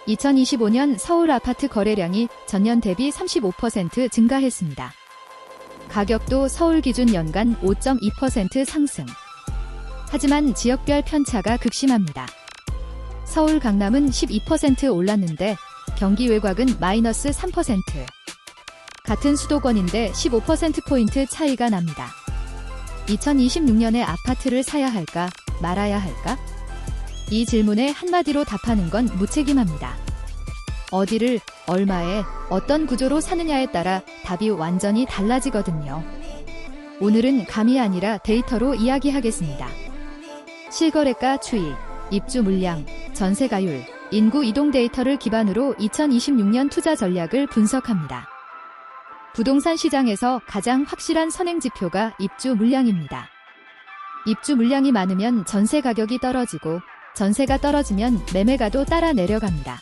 2025년 서울 아파트 거래량이 전년 대비 35% 증가했습니다. 가격도 서울 기준 연간 5.2% 상승. 하지만 지역별 편차가 극심합니다. 서울 강남은 12% 올랐는데 경기 외곽은 마이너스 3%. 같은 수도권인데 15%포인트 차이가 납니다. 2026년에 아파트를 사야 할까 말아야 할까? 이 질문에 한마디로 답하는 건 무책임합니다. 어디를, 얼마에, 어떤 구조로 사느냐에 따라 답이 완전히 달라지거든요. 오늘은 감이 아니라 데이터로 이야기하겠습니다. 실거래가 추이, 입주 물량, 전세가율, 인구 이동 데이터를 기반으로 2026년 투자 전략을 분석합니다. 부동산 시장에서 가장 확실한 선행지표가 입주 물량입니다. 입주 물량이 많으면 전세 가격이 떨어지고 전세가 떨어지면 매매가도 따라 내려갑니다.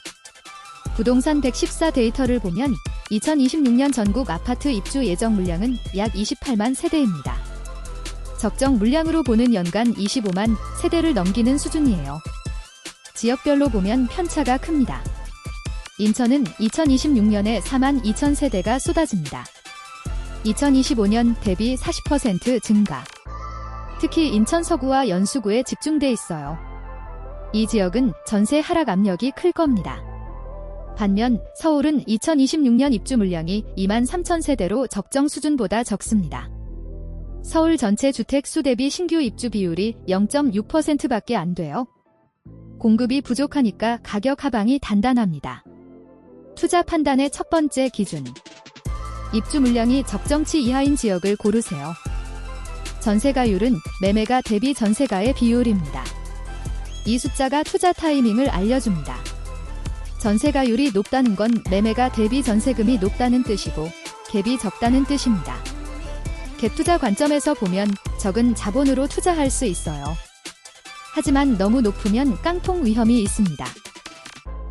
부동산 114 데이터를 보면 2026년 전국 아파트 입주 예정 물량은 약 28만 세대입니다. 적정 물량으로 보는 연간 25만 세대를 넘기는 수준이에요. 지역별로 보면 편차가 큽니다. 인천은 2026년에 4만 2천 세대가 쏟아집니다. 2025년 대비 40% 증가. 특히 인천 서구와 연수구에 집중돼 있어요. 이 지역은 전세 하락 압력이 클 겁니다. 반면 서울은 2026년 입주 물량이 2만 3천 세대로 적정 수준보다 적습니다. 서울 전체 주택 수 대비 신규 입주 비율이 0.6%밖에 안 돼요. 공급이 부족하니까 가격 하방이 단단합니다. 투자 판단의 첫 번째 기준. 입주 물량이 적정치 이하인 지역을 고르세요. 전세가율은 매매가 대비 전세가의 비율입니다. 이 숫자가 투자 타이밍을 알려줍니다. 전세가율이 높다는 건 매매가 대비 전세금이 높다는 뜻이고 갭이 적다는 뜻입니다. 갭 투자 관점에서 보면 적은 자본으로 투자할 수 있어요. 하지만 너무 높으면 깡통 위험이 있습니다.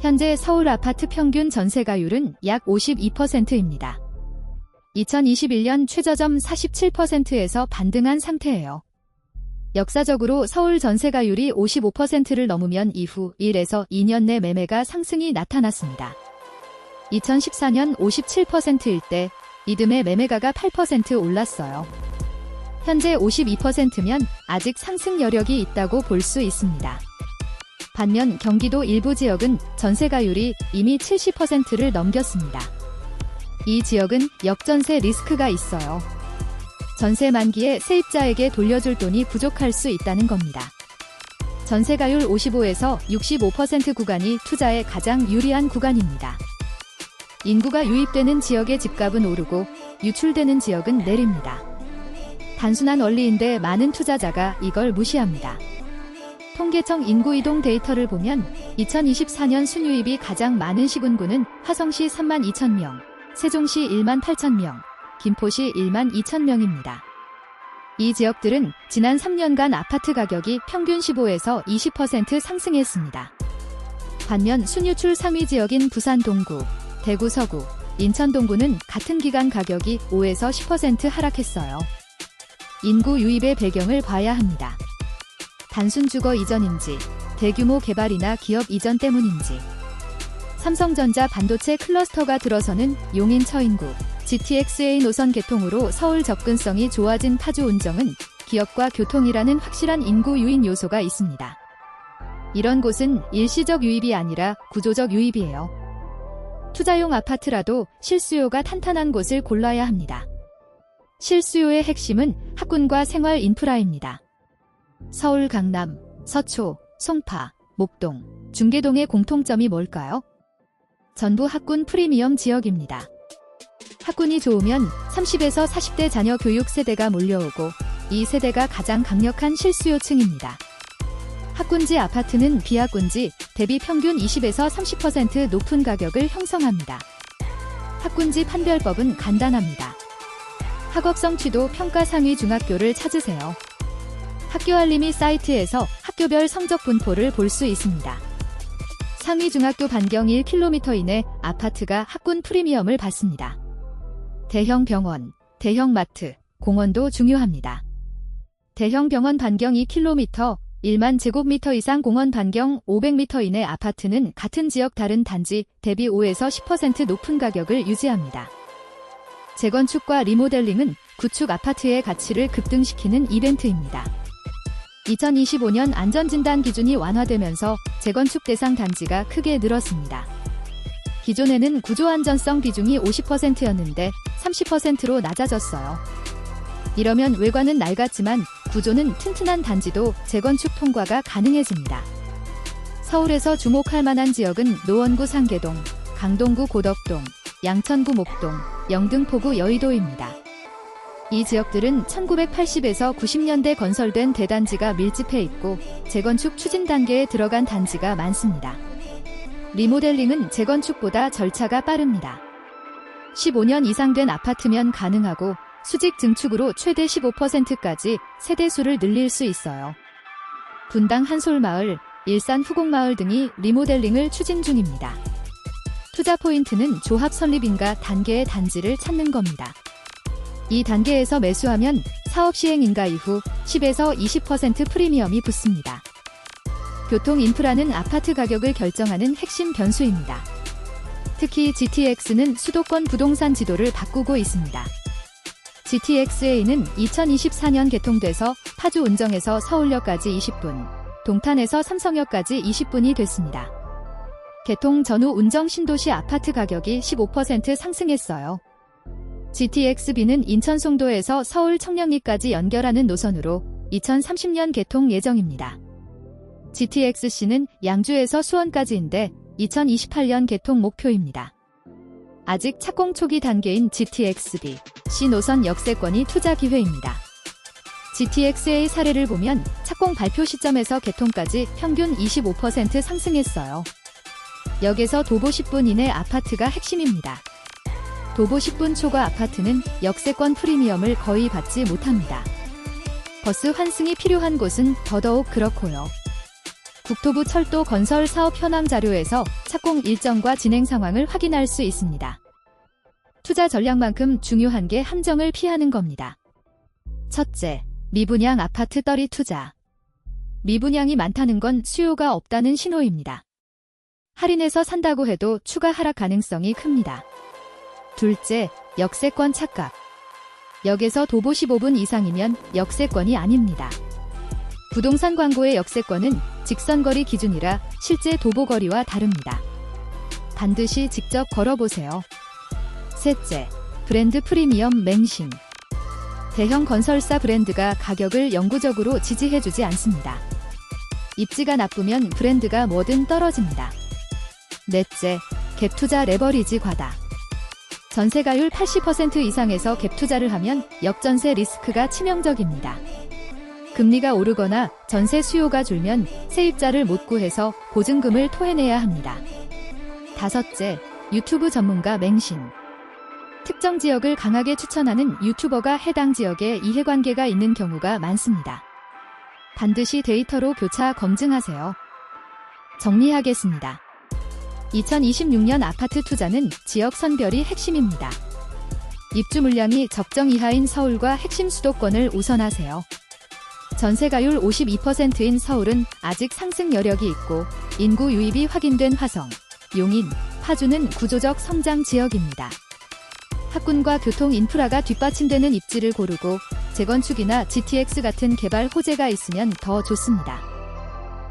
현재 서울 아파트 평균 전세가율은 약 52%입니다. 2021년 최저점 47%에서 반등한 상태예요. 역사적으로 서울 전세가율이 55%를 넘으면 이후 1에서 2년 내 매매가 상승이 나타났습니다. 2014년 57%일 때 이듬해 매매가가 8% 올랐어요. 현재 52%면 아직 상승 여력이 있다고 볼 수 있습니다. 반면 경기도 일부 지역은 전세가율이 이미 70%를 넘겼습니다. 이 지역은 역전세 리스크가 있어요. 전세 만기에 세입자에게 돌려줄 돈이 부족할 수 있다는 겁니다. 전세가율 55에서 65% 구간이 투자에 가장 유리한 구간입니다. 인구가 유입되는 지역의 집값은 오르고 유출되는 지역은 내립니다. 단순한 원리인데 많은 투자자가 이걸 무시합니다. 통계청 인구이동 데이터를 보면 2024년 순유입이 가장 많은 시군구는 화성시 3만 2천 명, 세종시 1만 8천 명, 김포시 1만 2천 명입니다. 이 지역들은 지난 3년간 아파트 가격이 평균 15에서 20% 상승했습니다. 반면 순유출 상위 지역인 부산 동구, 대구 서구, 인천 동구는 같은 기간 가격이 5에서 10% 하락했어요. 인구 유입의 배경을 봐야 합니다. 단순 주거 이전인지, 대규모 개발이나 기업 이전 때문인지. 삼성전자 반도체 클러스터가 들어서는 용인 처인구, GTX-A 노선 개통으로 서울 접근성이 좋아진 파주 운정은 기업과 교통이라는 확실한 인구 유인 요소가 있습니다. 이런 곳은 일시적 유입이 아니라 구조적 유입이에요. 투자용 아파트라도 실수요가 탄탄한 곳을 골라야 합니다. 실수요의 핵심은 학군과 생활 인프라입니다. 서울 강남, 서초, 송파, 목동, 중계동의 공통점이 뭘까요? 전부 학군 프리미엄 지역입니다. 학군이 좋으면 30에서 40대 자녀 교육 세대가 몰려오고 이 세대가 가장 강력한 실수요층입니다. 학군지 아파트는 비학군지 대비 평균 20에서 30% 높은 가격을 형성합니다. 학군지 판별법은 간단합니다. 학업성 취도 평가 상위 중학교를 찾으세요. 학교 알림이 사이트에서 학교별 성적 분포를 볼 수 있습니다. 상위 중학교 반경 1km 이내 아파트가 학군 프리미엄을 받습니다. 대형 병원, 대형 마트, 공원도 중요합니다. 대형 병원 반경 2km, 1만 제곱미터 이상 공원 반경 500m 이내 아파트는 같은 지역 다른 단지 대비 5에서 10% 높은 가격을 유지합니다. 재건축과 리모델링은 구축 아파트의 가치를 급등시키는 이벤트입니다. 2025년 안전진단 기준이 완화되면서 재건축 대상 단지가 크게 늘었습니다. 기존에는 구조안전성 비중이 50%였는데 30%로 낮아졌어요. 이러면 외관은 낡았지만 구조는 튼튼한 단지도 재건축 통과가 가능해집니다. 서울에서 주목할 만한 지역은 노원구 상계동, 강동구 고덕동, 양천구 목동, 영등포구 여의도입니다. 이 지역들은 1980에서 90년대 건설된 대단지가 밀집해 있고 재건축 추진 단계에 들어간 단지가 많습니다. 리모델링은 재건축보다 절차가 빠릅니다. 15년 이상 된 아파트면 가능하고 수직 증축으로 최대 15%까지 세대수를 늘릴 수 있어요. 분당 한솔마을, 일산 후곡마을 등이 리모델링을 추진 중입니다. 투자 포인트는 조합 설립인가 단계의 단지를 찾는 겁니다. 이 단계에서 매수하면 사업 시행 인가 이후 10에서 20% 프리미엄이 붙습니다. 교통 인프라는 아파트 가격을 결정하는 핵심 변수입니다. 특히 GTX는 수도권 부동산 지도를 바꾸고 있습니다. GTX-A는 2024년 개통돼서 파주 운정에서 서울역까지 20분, 동탄에서 삼성역까지 20분이 됐습니다. 개통 전후 운정 신도시 아파트 가격이 15% 상승했어요. GTX-B는 인천 송도에서 서울 청량리까지 연결하는 노선으로 2030년 개통 예정입니다. GTX-C는 양주에서 수원까지인데 2028년 개통 목표입니다. 아직 착공 초기 단계인 GTX-B, C 노선 역세권이 투자 기회입니다. GTX-A 사례를 보면 착공 발표 시점에서 개통까지 평균 25% 상승했어요. 역에서 도보 10분 이내 아파트가 핵심입니다. 도보 10분 초과 아파트는 역세권 프리미엄을 거의 받지 못합니다. 버스 환승이 필요한 곳은 더더욱 그렇고요. 국토부 철도 건설 사업 현황 자료에서 착공 일정과 진행 상황을 확인할 수 있습니다. 투자 전략만큼 중요한 게 함정을 피하는 겁니다. 첫째, 미분양 아파트 떨이 투자. 미분양이 많다는 건 수요가 없다는 신호입니다. 할인해서 산다고 해도 추가 하락 가능성이 큽니다. 둘째, 역세권 착각. 역에서 도보 15분 이상이면 역세권이 아닙니다. 부동산 광고의 역세권은 직선거리 기준이라 실제 도보거리와 다릅니다. 반드시 직접 걸어보세요. 셋째, 브랜드 프리미엄 맹신. 대형 건설사 브랜드가 가격을 영구적으로 지지해주지 않습니다. 입지가 나쁘면 브랜드가 뭐든 떨어집니다. 넷째, 갭투자 레버리지 과다. 전세가율 80% 이상에서 갭투자를 하면 역전세 리스크가 치명적입니다. 금리가 오르거나 전세 수요가 줄면 세입자를 못 구해서 보증금을 토해내야 합니다. 다섯째, 유튜브 전문가 맹신. 특정 지역을 강하게 추천하는 유튜버가 해당 지역에 이해관계가 있는 경우가 많습니다. 반드시 데이터로 교차 검증하세요. 정리하겠습니다. 2026년 아파트 투자는 지역 선별이 핵심입니다. 입주 물량이 적정 이하인 서울과 핵심 수도권을 우선하세요. 전세가율 52%인 서울은 아직 상승 여력이 있고 인구 유입이 확인된 화성, 용인, 파주는 구조적 성장 지역입니다. 학군과 교통 인프라가 뒷받침되는 입지를 고르고 재건축이나 GTX 같은 개발 호재가 있으면 더 좋습니다.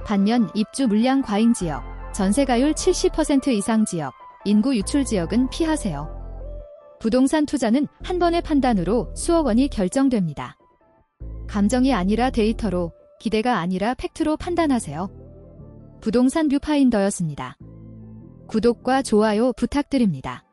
반면 입주 물량 과잉 지역, 전세가율 70% 이상 지역, 인구 유출 지역은 피하세요. 부동산 투자는 한 번의 판단으로 수억 원이 결정됩니다. 감정이 아니라 데이터로, 기대가 아니라 팩트로 판단하세요. 부동산 뷰파인더였습니다. 구독과 좋아요 부탁드립니다.